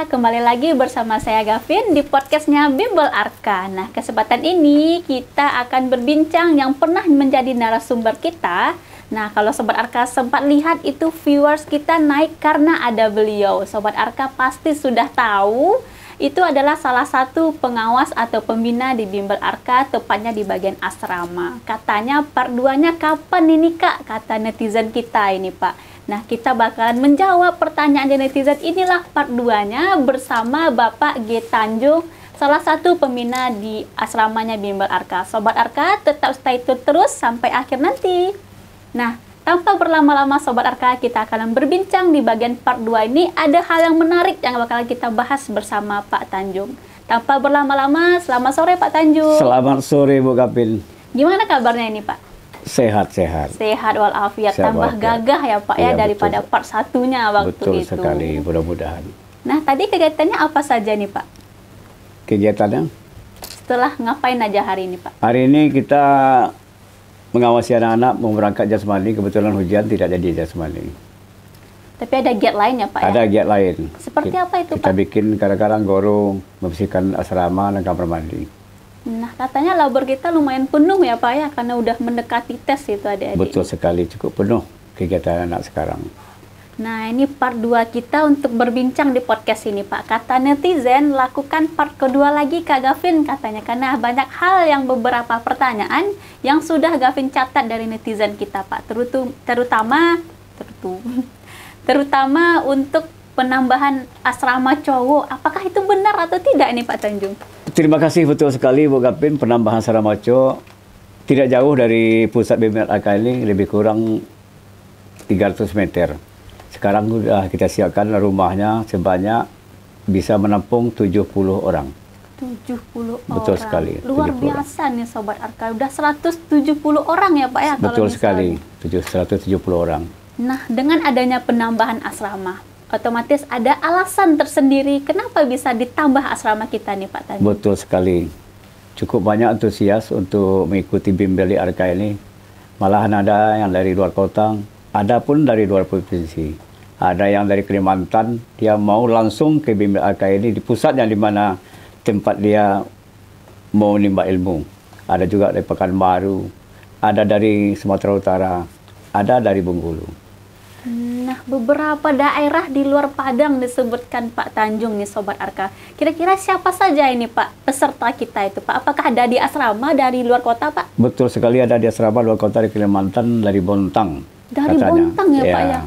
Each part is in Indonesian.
Arka, kembali lagi bersama saya Gavin di podcastnya Bimbel Arka. Nah, kesempatan ini kita akan berbincang yang pernah menjadi narasumber kita. Nah, kalau Sobat Arka sempat lihat itu viewers kita naik karena ada beliau. Sobat Arka pasti sudah tahu, itu adalah salah satu pengawas atau pembina di Bimbel Arka, tepatnya di bagian asrama. Katanya part 2-nya kapan ini Kak? Kata netizen kita ini Pak. Nah, kita bakalan menjawab pertanyaan dari netizen inilah part 2-nya bersama Bapak G. Tanjung, salah satu pembina di asramanya Bimbel Arka. Sobat Arka, tetap stay tune terus sampai akhir nanti. Nah, tanpa berlama-lama Sobat Arka, kita akan berbincang di bagian part 2 ini. Ada hal yang menarik yang bakalan kita bahas bersama Pak Tanjung. Tanpa berlama-lama, selamat sore Pak Tanjung. Selamat sore Bu Gavin. Gimana kabarnya ini Pak? Sehat-sehat. Sehat walafiat, tambah gagah ya Pak ya, daripada betul. part satunya waktu Betul itu. sekali, mudah-mudahan. Nah, tadi kegiatannya apa saja nih Pak? Kegiatannya? Setelah ngapain aja hari ini Pak? Hari ini kita mengawasi anak-anak mau berangkat jasmani, kebetulan hujan tidak jadi jasmani. Tapi ada giat lain ya Pak ya? Ada giat lain. Seperti apa itu Kita Pak? bikin kadang-kadang gorong, membersihkan asrama dan kamar mandi. Nah, katanya labor kita lumayan penuh ya Pak ya, karena udah mendekati tes itu adik-adik. Betul sekali, cukup penuh kegiatan anak sekarang. Nah, ini part 2 kita untuk berbincang di podcast ini Pak. Kata netizen, lakukan part kedua lagi Kak Gavin katanya. Karena banyak hal yang beberapa pertanyaan yang sudah Gavin catat dari netizen kita Pak. Terutama untuk penambahan asrama cowok. Apakah itu benar atau tidak nih Pak Tanjung? Terima kasih, betul sekali Bu Gavin. Penambahan asrama cowok tidak jauh dari pusat Bimbel Arka ini, lebih kurang 300 meter. Sekarang sudah kita siapkan rumahnya sebanyak bisa menampung 70 orang. 70 Betul orang. sekali. Luar 70 biasa nih Sobat Arka. Udah 170 orang ya Pak ya? Betul kalau sekali, misalnya. 170 orang. Nah, dengan adanya penambahan asrama, otomatis ada alasan tersendiri kenapa bisa ditambah asrama kita nih Pak Tanjung. Betul sekali. Cukup banyak antusias untuk mengikuti Bimbel di Arka ini. Malahan ada yang dari luar kota, ada pun dari luar provinsi. Ada yang dari Kalimantan, dia mau langsung ke Bimbel Arka ini di pusatnya di mana tempat dia mau menimba ilmu. Ada juga dari Pekanbaru, ada dari Sumatera Utara, ada dari Bengkulu. Nah, beberapa daerah di luar Padang disebutkan Pak Tanjung nih Sobat Arka. Kira-kira siapa saja ini Pak peserta kita itu Pak? Apakah ada di asrama dari luar kota Pak? Betul sekali, ada di asrama luar kota di Kalimantan, dari Bontang. Dari katanya. Bontang ya Pak ya?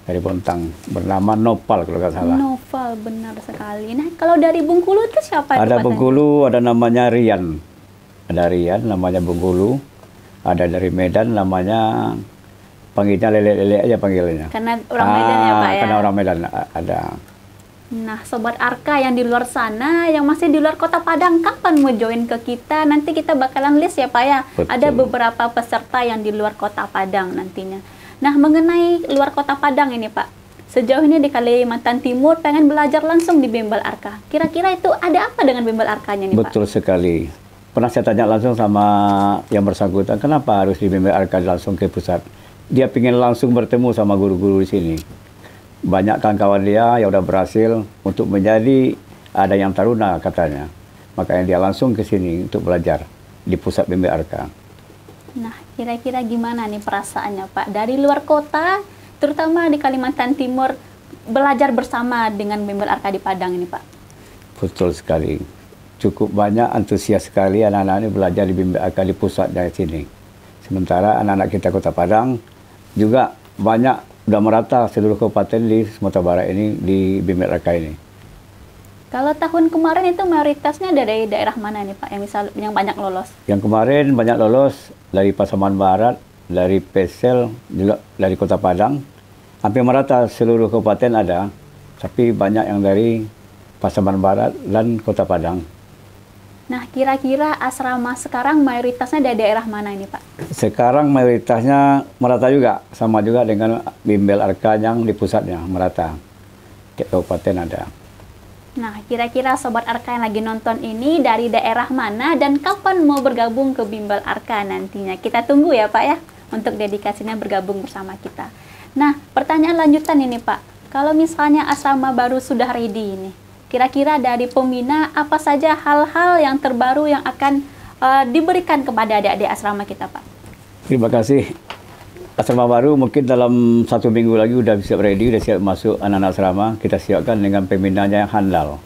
Dari Bontang, bernama Nopal kalau nggak salah. Novel, benar sekali. Nah, kalau dari Bengkulu itu siapa itu Ada Pak Bengkulu, ada namanya Rian. Ada Rian, namanya Bengkulu. Ada dari Medan, namanya panggilnya lele-lele aja panggilannya. Karena orang Medan ya Pak ya? Karena orang Medan ada. Nah, Sobat Arka yang di luar sana, yang masih di luar kota Padang, kapan mau join ke kita? Nanti kita bakalan list ya Pak ya. Betul. Ada beberapa peserta yang di luar kota Padang nantinya. Nah, mengenai luar kota Padang ini Pak, sejauh ini di Kalimantan Timur pengen belajar langsung di Bimbel Arka. Kira-kira itu ada apa dengan Bimbel Arkanya nih Pak? Betul sekali. Pernah saya tanya langsung sama yang bersangkutan, kenapa harus di Bimbel Arka langsung ke pusat? Dia ingin langsung bertemu sama guru-guru di sini. Banyak kawan-kawan dia yang udah berhasil untuk menjadi ada yang taruna katanya. Makanya dia langsung ke sini untuk belajar di pusat Bimbel Arka. Nah, kira-kira gimana nih perasaannya Pak? Dari luar kota, terutama di Kalimantan Timur, belajar bersama dengan Bimbel Arka di Padang ini Pak. Betul sekali. Cukup banyak antusias sekali anak-anak ini belajar di Bimbel Arka di pusat dari sini. Sementara anak-anak kita Kota Padang juga banyak udah merata seluruh kabupaten di Sumatera Barat ini di Bimbel Arka ini. Kalau tahun kemarin itu mayoritasnya dari daerah mana nih Pak yang banyak lolos? Yang kemarin banyak lolos dari Pasaman Barat, dari Pesel, juga dari Kota Padang. Hampir merata seluruh kabupaten ada, tapi banyak yang dari Pasaman Barat dan Kota Padang. Nah, kira-kira asrama sekarang mayoritasnya dari daerah mana ini Pak? Sekarang mayoritasnya merata juga, sama juga dengan Bimbel Arka yang di pusatnya, merata. Tiap kabupaten ada. Nah, kira-kira Sobat Arka yang lagi nonton ini dari daerah mana dan kapan mau bergabung ke Bimbel Arka nantinya? Kita tunggu ya Pak ya, untuk dedikasinya bergabung bersama kita. Nah, pertanyaan lanjutan ini Pak. kalau misalnya asrama baru sudah ready ini, kira-kira dari pembina apa saja hal-hal yang terbaru yang akan diberikan kepada adik-adik asrama kita, Pak? Terima kasih. Asrama baru mungkin dalam 1 minggu lagi udah bisa ready, udah siap masuk anak-anak asrama. Kita siapkan dengan pembinanya yang handal,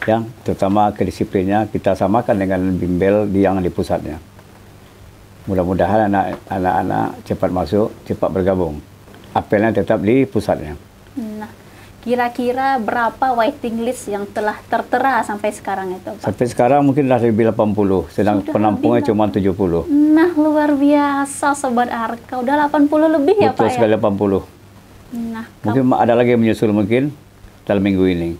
ya, terutama kedisiplinnya kita samakan dengan bimbel yang di pusatnya. Mudah-mudahan anak-anak cepat masuk, cepat bergabung. Apelnya tetap di pusatnya. Nah, kira-kira berapa waiting list yang telah tertera sampai sekarang itu, Pak? Sampai sekarang mungkin sudah lebih 80, sedang Sudah penampungnya lebih cuma 70. Nah, luar biasa Sobat Arka. Udah 80 lebih ya, Betul Pak sekali ya? 80. Nah, Mungkin ada lagi yang menyusul mungkin dalam minggu ini.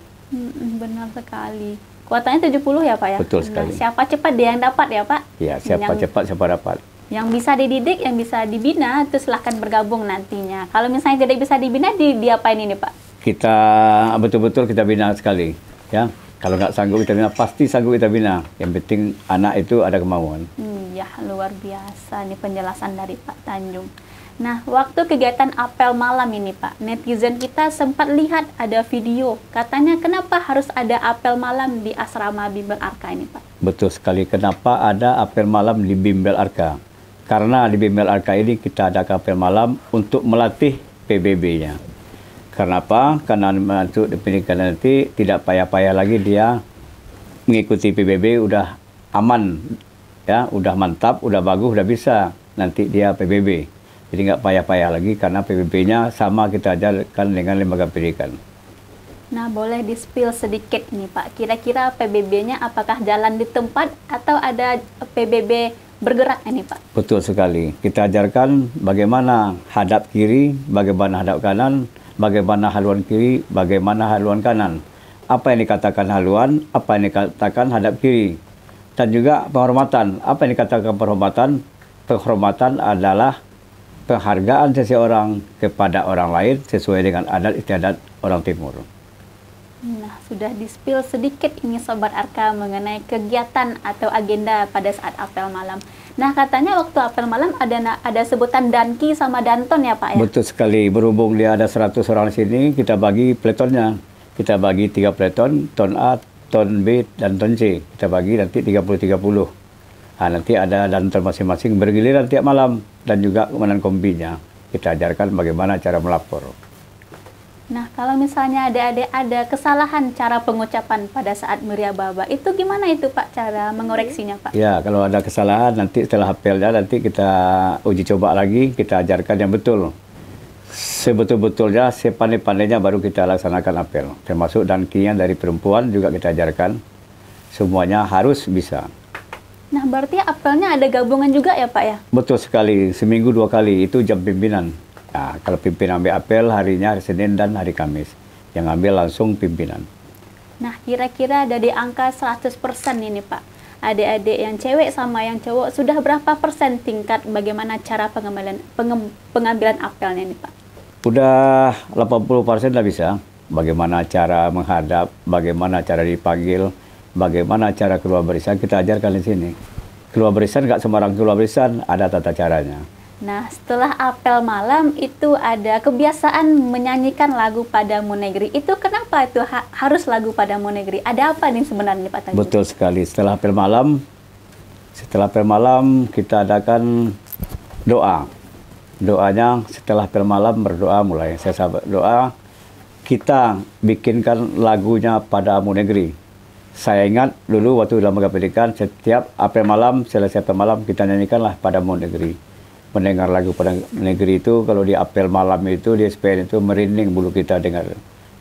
benar sekali. Kuotanya 70 ya, Pak ya? Betul sekali. Nah, siapa cepat dia yang dapat ya, Pak? Ya, siapa cepat siapa dapat. Yang bisa dididik, yang bisa dibina, itu silahkan bergabung nantinya. Kalau misalnya tidak bisa dibina, diapain ini, Pak? Kita betul-betul kita bina sekali, ya. Kalau nggak sanggup kita bina, pasti sanggup kita bina. Yang penting anak itu ada kemauan. Ya, luar biasa nih penjelasan dari Pak Tanjung. Nah, waktu kegiatan apel malam ini, Pak, netizen kita sempat lihat ada video. Katanya kenapa harus ada apel malam di asrama Bimbel Arka ini, Pak? Betul sekali. Kenapa ada apel malam di Bimbel Arka? Karena di Bimbel Arka ini kita ada apel malam untuk melatih PBB-nya. Karena apa? Karena masuk di pendidikan nanti tidak payah-payah lagi dia mengikuti PBB, udah aman, ya, udah mantap, udah bagus, udah bisa. Nanti dia PBB. Jadi nggak payah-payah lagi karena PBB-nya sama kita ajarkan dengan lembaga pendidikan. Nah, boleh di-spill sedikit nih, Pak. Kira-kira PBB-nya apakah jalan di tempat atau ada PBB bergerak ini, Pak? Betul sekali. Kita ajarkan bagaimana hadap kiri, bagaimana hadap kanan, bagaimana haluan kiri, bagaimana haluan kanan. Apa yang dikatakan haluan, apa yang dikatakan hadap kiri. Dan juga penghormatan. Apa yang dikatakan penghormatan? Penghormatan adalah penghargaan seseorang kepada orang lain sesuai dengan adat istiadat orang Timur. Nah, sudah di-spill sedikit ini Sobat Arka mengenai kegiatan atau agenda pada saat apel malam. Nah, katanya waktu apel malam ada sebutan danki sama danton ya, Pak ya? Betul sekali. Berhubung dia ada 100 orang di sini, kita bagi peletonnya. Kita bagi 3 peleton, ton A, ton B, dan ton C. Kita bagi nanti 30-30. Nah, nanti ada danton masing-masing bergiliran tiap malam. Dan juga komandan kombinya. Kita ajarkan bagaimana cara melapor. Nah, kalau misalnya ada kesalahan cara pengucapan pada saat meriah baba, itu gimana itu, Pak, cara mengoreksinya, Pak? Ya, kalau ada kesalahan nanti setelah apelnya nanti kita uji coba lagi, kita ajarkan yang betul. Sebetul-betulnya, sepandai-pandainya baru kita laksanakan apel. Termasuk dankinya dari perempuan juga kita ajarkan. Semuanya harus bisa. Nah, berarti apelnya ada gabungan juga ya, Pak ya? Betul sekali, seminggu 2 kali, itu jam pimpinan. Nah, kalau pimpinan ambil apel harinya hari Senin dan hari Kamis. Yang ambil langsung pimpinan. Nah, kira-kira dari angka 100% ini, Pak. Adik-adik yang cewek sama yang cowok, sudah berapa persen tingkat bagaimana cara pengambilan apelnya ini, Pak? Udah 80% lah bisa. Bagaimana cara menghadap, bagaimana cara dipanggil, bagaimana cara keluar barisan, kita ajarkan di sini. Keluar barisan nggak sembarang keluar barisan, ada tata caranya. Nah, setelah apel malam itu ada kebiasaan menyanyikan lagu Padamu Negeri. Itu kenapa itu harus lagu Padamu Negeri? Ada apa nih sebenarnya, Pak Tanjung? Betul sekali. Setelah apel malam kita adakan doa. Doanya setelah apel malam berdoa mulai. Saya sahabat doa, kita bikinkan lagunya Padamu Negeri. Saya ingat dulu waktu dalam lembaga pendidikan, setiap apel malam, selesai apel malam kita nyanyikanlah Padamu Negeri. Mendengar lagu Padamu Negeri itu, kalau di apel malam itu, di SPN itu merinding bulu kita dengar.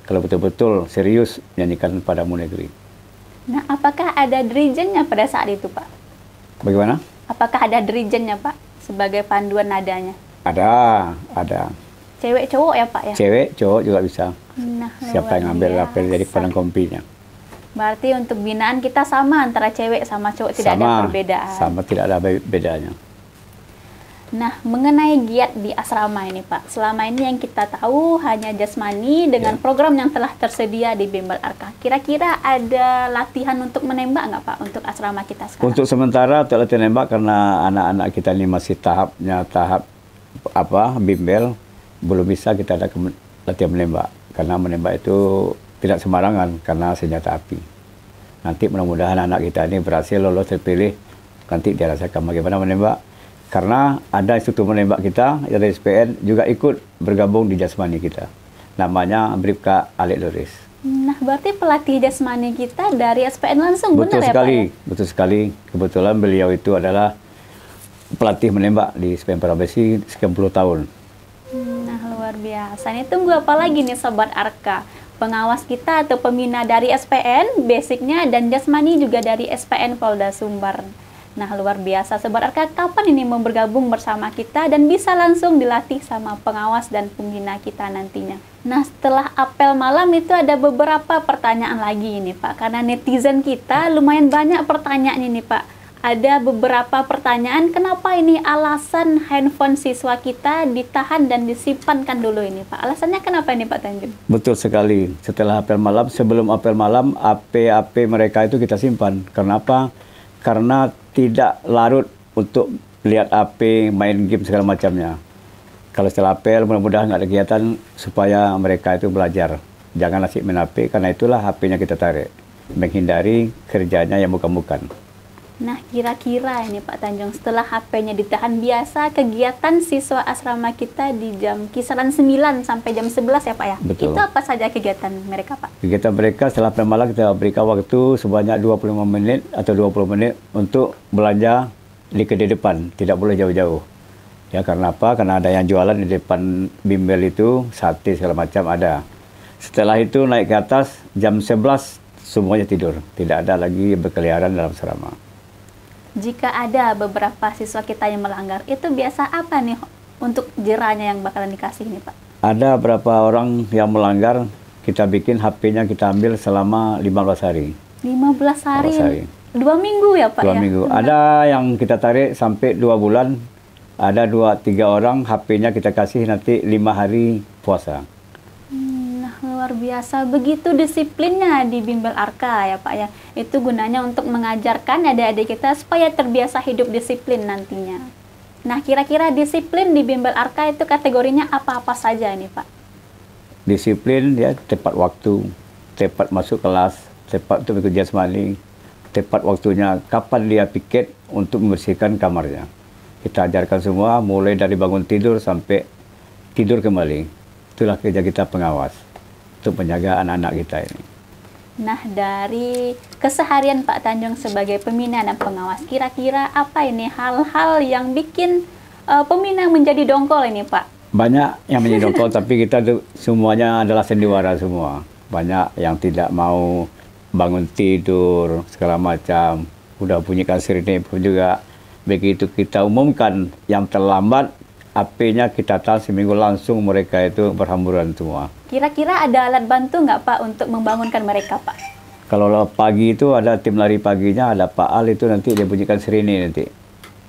Kalau betul-betul serius nyanyikan Padamu Negeri. Nah, apakah ada dirijennya pada saat itu, Pak? Bagaimana? Apakah ada dirijennya, Pak, sebagai panduan nadanya? Ada. Cewek cowok ya, Pak ya? Cewek, cowok juga bisa. Nah, Siapa yang ngambil apel dari komandan kompinya. Berarti untuk binaan kita sama antara cewek sama cowok, tidak ada perbedaan. Sama, tidak ada bedanya. Nah, mengenai giat di asrama ini, Pak. Selama ini yang kita tahu hanya jasmani dengan program yang telah tersedia di Bimbel Arka. Kira-kira ada latihan untuk menembak nggak, Pak, untuk asrama kita sekarang? Untuk sementara untuk latihan nembak, karena anak-anak kita ini masih tahap bimbel, belum bisa kita ada latihan menembak. Karena menembak itu tidak sembarangan karena senjata api. Nanti mudah-mudahan anak kita ini berhasil lolos terpilih, nanti dia rasakan bagaimana menembak. Karena ada instruktur menembak kita dari SPN juga ikut bergabung di jasmani kita. Namanya Bribka Alek Doris. Nah, berarti pelatih jasmani kita dari SPN langsung, Betul benar sekali, ya Pak? Ya? betul sekali. Kebetulan beliau itu adalah pelatih menembak di SPN Parabesi sekian puluh tahun. Nah, luar biasa. Ini tunggu apa lagi nih Sobat Arka? Pengawas kita atau pembina dari SPN, basicnya dan jasmani juga dari SPN Polda Sumbar. Nah, luar biasa. Sobat Arka, kapan ini mau bergabung bersama kita dan bisa langsung dilatih sama pengawas dan pembina kita nantinya? Nah, setelah apel malam itu ada beberapa pertanyaan lagi ini Pak. Karena netizen kita lumayan banyak pertanyaan ini Pak. Ada beberapa pertanyaan, kenapa ini alasan handphone siswa kita ditahan dan disimpankan dulu ini Pak? Alasannya kenapa ini Pak Tanjung? Betul sekali. Setelah apel malam, sebelum apel malam, AP mereka itu kita simpan. Kenapa? Karena tidak larut untuk lihat AP, main game segala macamnya. Kalau setelah apel, mudah-mudahan nggak ada kegiatan supaya mereka itu belajar. Jangan asik main HP, karena itulah HP-nya kita tarik. Menghindari kerjanya yang bukan-bukan. Nah, kira-kira ini Pak Tanjung, setelah HP-nya ditahan, biasa kegiatan siswa asrama kita di jam kisaran 9 sampai jam 11 ya Pak ya? Betul. Itu apa saja kegiatan mereka Pak? Kegiatan mereka setelah apel malam kita berikan waktu sebanyak 25 menit atau 20 menit untuk belanja di kedai depan, tidak boleh jauh-jauh. Ya, karena apa? Karena ada yang jualan di depan bimbel itu, sate segala macam ada. Setelah itu naik ke atas, jam 11 semuanya tidur. Tidak ada lagi berkeliaran dalam asrama. Jika ada beberapa siswa kita yang melanggar, itu biasa apa nih untuk jeranya yang bakalan dikasih nih Pak? Ada berapa orang yang melanggar, kita bikin HP-nya kita ambil selama 15 hari. 15 hari? 15 hari. 2 minggu ya Pak 2 ya? minggu. Ada yang kita tarik sampai 2 bulan, ada 2-3 orang HP-nya kita kasih nanti 5 hari puasa. Nah, luar biasa. Begitu disiplinnya di Bimbel Arka ya Pak ya. Itu gunanya untuk mengajarkan adik-adik kita supaya terbiasa hidup disiplin nantinya. Nah, kira-kira disiplin di Bimbel Arka itu kategorinya apa-apa saja ini Pak? Disiplin ya, tepat waktu, tepat masuk kelas, tepat untuk ikut jasmani, tepat waktunya kapan dia piket untuk membersihkan kamarnya. Kita ajarkan semua mulai dari bangun tidur sampai tidur kembali. Itulah kerja kita pengawas untuk menjaga anak-anak kita ini. Nah, dari keseharian Pak Tanjung sebagai pembina dan pengawas, kira-kira apa ini hal-hal yang bikin pembina menjadi dongkol ini Pak? Banyak yang menjadi dongkol, tapi kita semuanya adalah sandiwara semua. Banyak yang tidak mau bangun tidur, segala macam. Udah bunyikan sirine pun juga. Begitu kita umumkan yang terlambat, HP-nya kita tahan seminggu langsung mereka itu berhamburan semua. Kira-kira ada alat bantu nggak Pak untuk membangunkan mereka Pak? Kalau pagi itu ada tim lari paginya, ada Pak Al itu nanti dia bunyikan sirine nanti.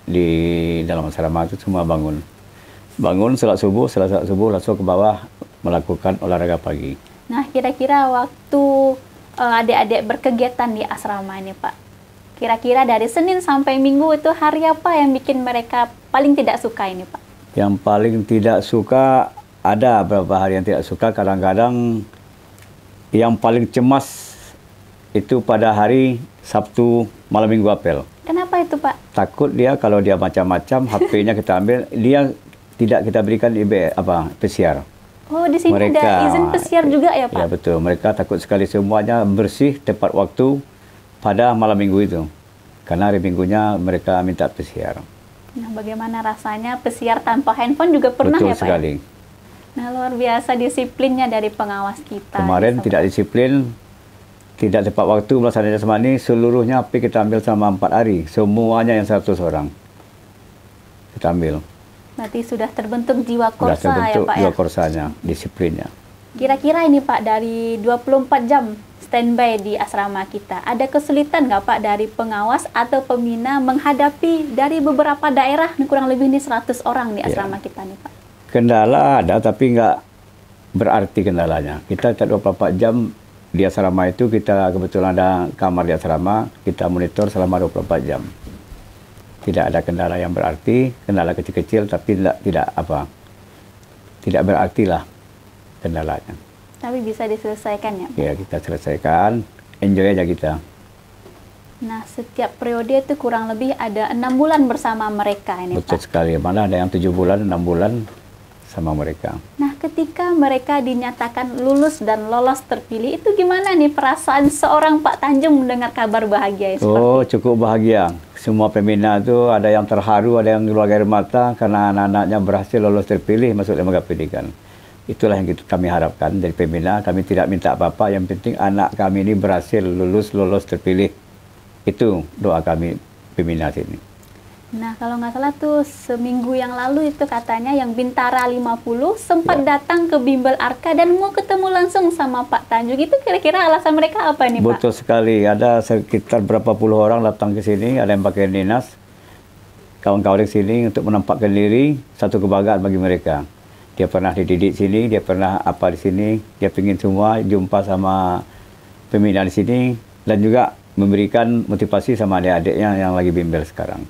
Di dalam asrama itu semua bangun. Bangun setelah subuh langsung ke bawah melakukan olahraga pagi. Nah, kira-kira waktu adik-adik berkegiatan di asrama ini Pak, kira-kira dari Senin sampai Minggu itu hari apa yang bikin mereka paling tidak suka ini Pak? Yang paling tidak suka, ada beberapa hari yang tidak suka, kadang-kadang yang paling cemas itu pada hari Sabtu malam Minggu apel. Kenapa itu Pak? Takut dia kalau dia macam-macam, HP-nya kita ambil, dia tidak kita berikan PCR. Oh, di sini ada izin PCR juga ya Pak? Ya betul, mereka takut sekali semuanya bersih tepat waktu pada malam Minggu itu. Karena hari Minggunya mereka minta PCR. Nah, bagaimana rasanya PCR tanpa handphone juga pernah Betul ya Pak? sekali. Nah, luar biasa disiplinnya dari pengawas kita. Kemarin tidak disiplin, tidak tepat waktu melaksanakan jasmani, seluruhnya HP kita ambil selama 4 hari. Semuanya yang 100 orang. Kita ambil. Berarti sudah terbentuk jiwa Sudah korsa terbentuk ya Pak jiwa ya? korsanya, disiplinnya. Kira-kira ini Pak, dari 24 jam standby di asrama kita, ada kesulitan nggak Pak dari pengawas atau pembina menghadapi dari beberapa daerah, kurang lebih ini 100 orang di asrama kita nih Pak? Kendala ada, tapi nggak berarti kendalanya. Kita 24 jam di asrama itu, kita kebetulan ada kamar di asrama, kita monitor selama 24 jam. Tidak ada kendala yang berarti, kendala kecil-kecil, tapi tidak berarti lah kendalanya. Tapi bisa diselesaikan ya, Pak? Ya, kita selesaikan, enjoy aja kita. Nah, setiap periode itu kurang lebih ada 6 bulan bersama mereka ini, Betul Pak. sekali, malah ada yang 7 bulan, 6 bulan sama mereka. Nah, ketika mereka dinyatakan lulus dan lolos terpilih, itu gimana nih perasaan seorang Pak Tanjung mendengar kabar bahagia seperti Oh, itu? cukup bahagia. Semua pembina itu ada yang terharu, ada yang keluar air mata karena anak-anaknya berhasil lolos terpilih masuk lembaga pendidikan. Itulah yang kami harapkan dari pembina. Kami tidak minta apa-apa, yang penting anak kami ini berhasil lolos terpilih. Itu doa kami pembina sini. Nah, kalau nggak salah tuh seminggu yang lalu itu katanya yang Bintara 50 sempat datang ke Bimbel Arka dan mau ketemu langsung sama Pak Tanjung. Itu kira-kira alasan mereka apa nih, Pak? Betul sekali. Ada sekitar berapa puluh orang datang ke sini, ada yang pakai dinas, kawan-kawan di sini untuk menampakkan diri, satu kebanggaan bagi mereka. Dia pernah dididik sini, dia pernah apa di sini, dia ingin semua jumpa sama pembina di sini dan juga memberikan motivasi sama adik-adiknya yang lagi bimbel sekarang.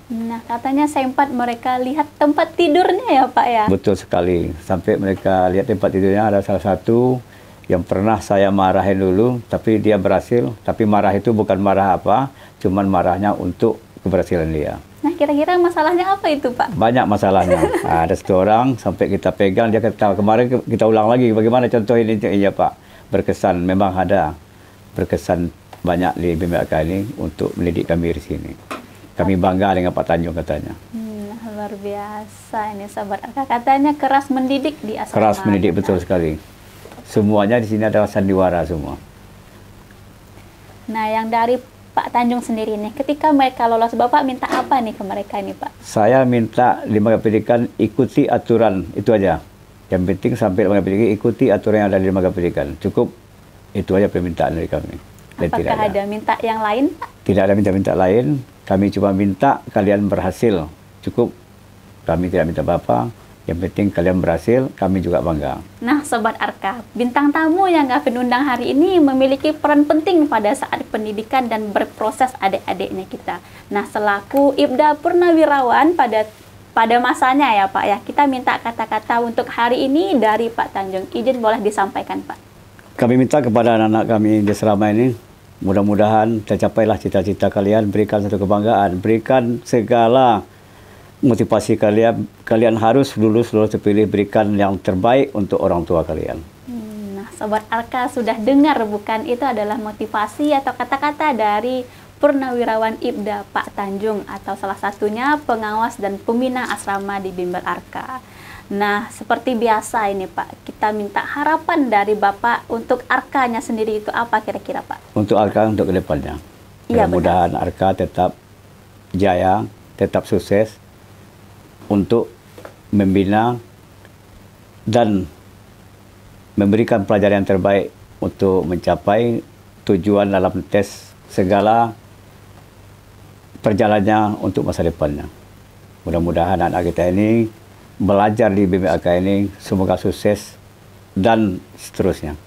Nah, katanya sempat mereka lihat tempat tidurnya ya, Pak ya? Betul sekali. Sampai mereka lihat tempat tidurnya, ada salah satu yang pernah saya marahin dulu, tapi dia berhasil. Tapi marah itu bukan marah apa, cuman marahnya untuk keberhasilan dia. Nah, kira-kira masalahnya apa itu, Pak? Banyak masalahnya. Ada satu orang sampai kita pegang, dia kata, kemarin kita ulang lagi, bagaimana contoh ini? Iya Pak, berkesan, memang ada. Berkesan banyak di BMK ini untuk mendidik kami di sini. Kami bangga dengan Pak Tanjung katanya. Luar biasa ini sahabat Arka. Katanya keras mendidik di asrama. Keras mendidik, betul sekali. Semuanya di sini adalah sandiwara semua. Nah, yang dari Pak Tanjung sendiri nih, ketika mereka lolos, Bapak minta apa nih ke mereka ini, Pak? Saya minta lembaga pendidikan ikuti aturan, itu aja. Yang penting sampai lembaga pendidikan ikuti aturan yang ada di lembaga pendidikan. Cukup, itu aja permintaan dari kami. Dan Apakah ada minta yang lain, Pak? Tidak ada minta-minta lain. Kami cuma minta kalian berhasil. Cukup. Kami tidak minta apa-apa. Yang penting kalian berhasil, kami juga bangga. Nah, Sobat Arka, bintang tamu yang Gavin undang hari ini memiliki peran penting pada saat pendidikan dan berproses adik-adiknya kita. Nah, selaku Ibda Purnawirawan pada masanya ya Pak ya, kita minta kata-kata untuk hari ini dari Pak Tanjung. Izin boleh disampaikan, Pak. Kami minta kepada anak-anak kami di asrama ini, mudah-mudahan tercapailah cita-cita kalian, berikan satu kebanggaan, berikan segala motivasi kalian. Kalian harus lulus terpilih, berikan yang terbaik untuk orang tua kalian. Nah, Sobat Arka sudah dengar bukan? Itu adalah motivasi atau kata-kata dari Purnawirawan Ibda Pak Tanjung, atau salah satunya pengawas dan pembina asrama di Bimbel Arka. Nah, seperti biasa ini Pak, kita minta harapan dari Bapak untuk Arkanya sendiri itu apa kira-kira Pak? Untuk Arka, untuk kedepannya. Iya, Mudah-mudahan Arka tetap jaya, tetap sukses untuk membina dan memberikan pelajaran yang terbaik untuk mencapai tujuan dalam tes segala perjalanannya untuk masa depannya. Mudah-mudahan anak kita ini belajar di BMK ini semoga sukses dan seterusnya.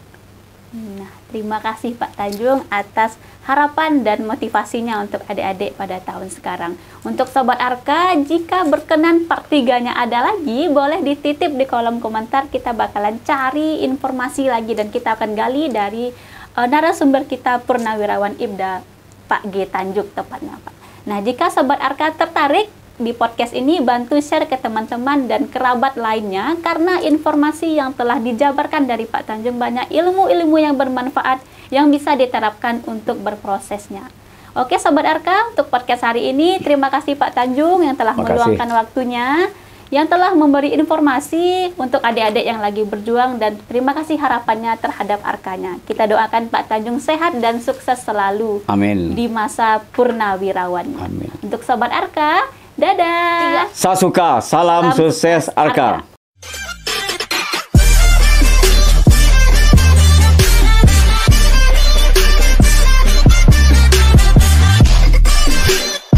Nah, terima kasih Pak Tanjung atas harapan dan motivasinya untuk adik-adik pada tahun sekarang. Untuk Sobat Arka, jika berkenan part 3-nya ada lagi, boleh dititip di kolom komentar. Kita bakalan cari informasi lagi dan kita akan gali dari narasumber kita Purnawirawan Ibda Pak G. Tanjung tepatnya Pak. Nah, jika Sobat Arka tertarik di podcast ini, bantu share ke teman-teman dan kerabat lainnya, karena informasi yang telah dijabarkan dari Pak Tanjung banyak ilmu-ilmu yang bermanfaat yang bisa diterapkan untuk berprosesnya. Oke Sobat Arka, untuk podcast hari ini terima kasih Pak Tanjung yang telah meluangkan waktunya, yang telah memberi informasi untuk adik-adik yang lagi berjuang, dan terima kasih harapannya terhadap Arkanya. Kita doakan Pak Tanjung sehat dan sukses selalu. Amin. Di masa purnawirawannya. Amin. Untuk Sobat Arka, dadah. Sasuka, salam sukses Arka.